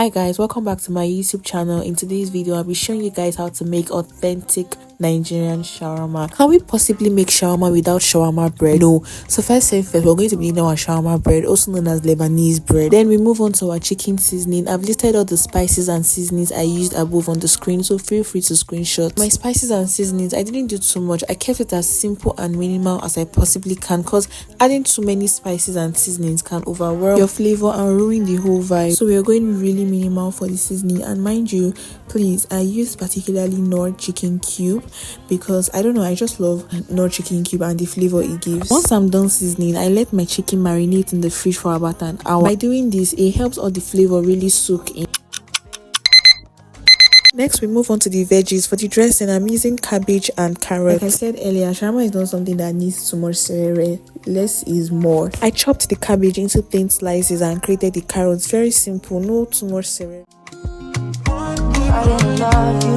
Hi guys, welcome back to my YouTube channel. In today's video I'll be showing you guys how to make authentic Nigerian shawarma. Can we possibly make shawarma without shawarma bread? No. So first thing first, we're going to be eating our shawarma bread, also known as Lebanese bread. Then we move on to our chicken seasoning. I've listed all the spices and seasonings I used above on the screen, so feel free to screenshot. My spices and seasonings, I didn't do too much. I kept it as simple and minimal as I possibly can, because adding too many spices and seasonings can overwhelm your flavor and ruin the whole vibe. So we are going really minimal for the seasoning. And mind you, please, I use particularly Knorr chicken cube because I don't know, I just love Knorr chicken cube and the flavor it gives. Once I'm done seasoning, I let my chicken marinate in the fridge for about an hour. By doing this, it helps all the flavor really soak in. Next, we move on to the veggies. For the dressing, I'm using cabbage and carrot. Like I said earlier, shawarma is not something that needs too much celery. Less is more. I chopped the cabbage into thin slices and created the carrots. Very simple, no too much celery. I love you.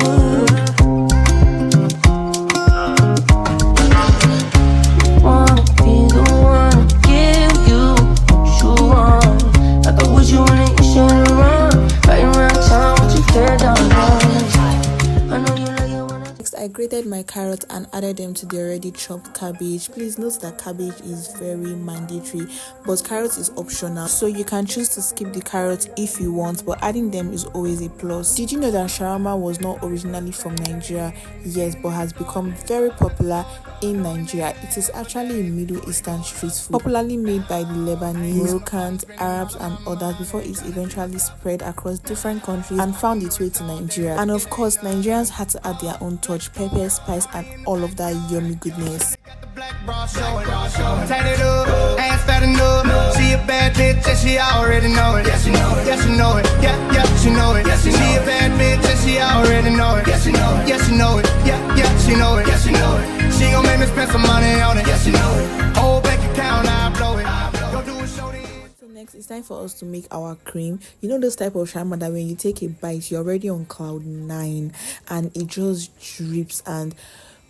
I grated my carrots and added them to the already chopped cabbage. Please note that cabbage is very mandatory, but carrot is optional, so you can choose to skip the carrots if you want, but adding them is always a plus. Did you know that shawarma was not originally from Nigeria? Yes, but has become very popular in Nigeria. It is actually a Middle Eastern street food, popularly made by the Lebanese, Moroccans, Arabs and others before it eventually spread across different countries and found its way to Nigeria. And of course, Nigerians had to add their own touch: pepper, spice and all of that yummy goodness. Turn it up, ain't fat enough. She a bad bitch and she already know it. Yes, she know it. Yes, she know it. Yeah, yeah, she know it. Yes, she a bad bitch and she already know it. Yes, she know it. Yes, she know it. Yeah, yeah, she know it. Yes, she know it. She gon' make me spend some money on it. Yes, she know it. Whole bank account, I blow it. Go do a show. So next, it's time for us to make our cream. You know those type of shawarma that when you take a bite, you're already on cloud 9 and it just drips and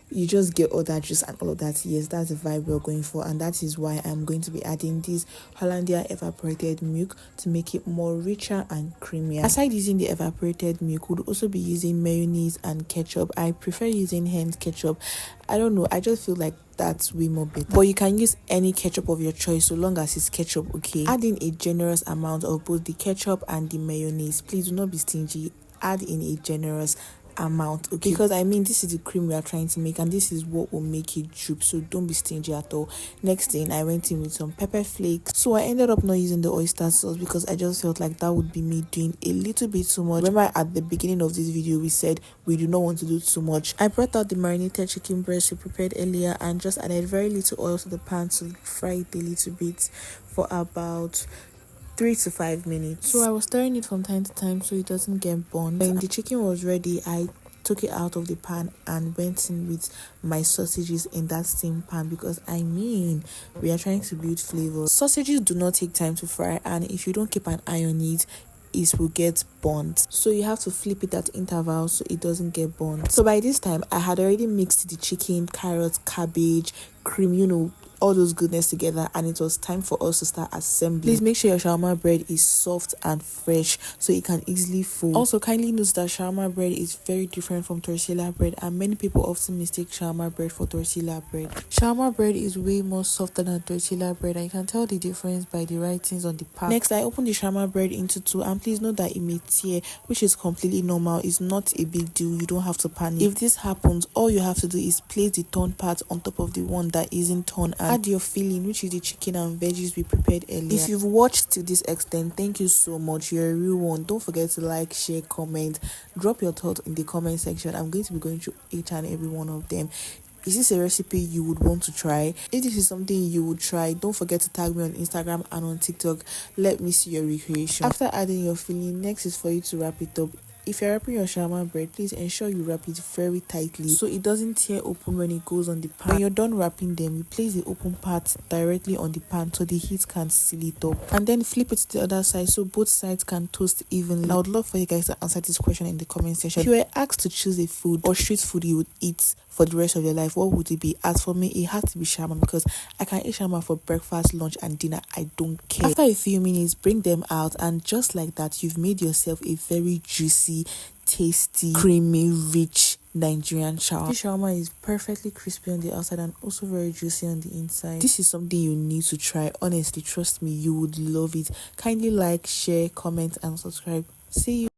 you just get all that juice and all of that. Yes, that's the vibe we're going for, and that is why I'm going to be adding this Hollandia evaporated milk to make it more richer and creamier. Aside using the evaporated milk, we'll also be using mayonnaise and ketchup. I prefer using Heinz ketchup. I don't know, I just feel like that's way more better, but you can use any ketchup of your choice so long as it's ketchup. Okay, add in a generous amount of both the ketchup and the mayonnaise. Please do not be stingy, add in a generous amount, okay, because I mean this is the cream we are trying to make and this is what will make it droop, so don't be stingy at all. Next thing, I went in with some pepper flakes. So I ended up not using the oyster sauce because I just felt like that would be me doing a little bit too much. Remember at the beginning of this video we said we do not want to do too much. I brought out the marinated chicken breast we prepared earlier and just added very little oil to the pan to fry it a little bit for about 3 to 5 minutes. So I was stirring it from time to time so it doesn't get burnt. When the chicken was ready, I took it out of the pan and went in with my sausages in that same pan, because I mean we are trying to build flavor. Sausages do not take time to fry, and if you don't keep an eye on it, it will get burnt, so you have to flip it at intervals so it doesn't get burnt. So by this time I had already mixed the chicken, carrots, cabbage, cream, you know, all those goodness together, and it was time for us to start assembling. Please make sure your shawarma bread is soft and fresh so it can easily fold. Also, kindly note that shawarma bread is very different from tortilla bread, and many people often mistake shawarma bread for tortilla bread. Shawarma bread is way more softer than tortilla bread, and you can tell the difference by the writings on the pack. Next, I opened the shawarma bread into two, and please note that it may tear, which is completely normal. It's not a big deal, you don't have to panic. If this happens, all you have to do is place the torn part on top of the one that isn't torn and add your filling, which is the chicken and veggies we prepared earlier. If you've watched to this extent, thank you so much, you're a real one. Don't forget to like, share, comment, drop your thoughts in the comment section. I'm going to be going through each and every one of them. Is this a recipe you would want to try? If this is something you would try, don't forget to tag me on Instagram and on TikTok. Let me see your recreation. After adding your filling, next is for you to wrap it up. If you're wrapping your shawarma bread, please ensure you wrap it very tightly so it doesn't tear open when it goes on the pan. When you're done wrapping them, you place the open part directly on the pan so the heat can seal it up, and then flip it to the other side so both sides can toast evenly. I would love for you guys to answer this question in the comment section. If you were asked to choose a food or street food you would eat for the rest of your life, what would it be? As for me, it had to be shawarma because I can eat shawarma for breakfast, lunch and dinner. I don't care. After a few minutes, bring them out, and just like that, you've made yourself a very juicy, tasty, creamy, rich Nigerian shawarma. This shawarma is perfectly crispy on the outside and also very juicy on the inside. This is something you need to try. Honestly, trust me, you would love it. Kindly like, share, comment and subscribe. See you.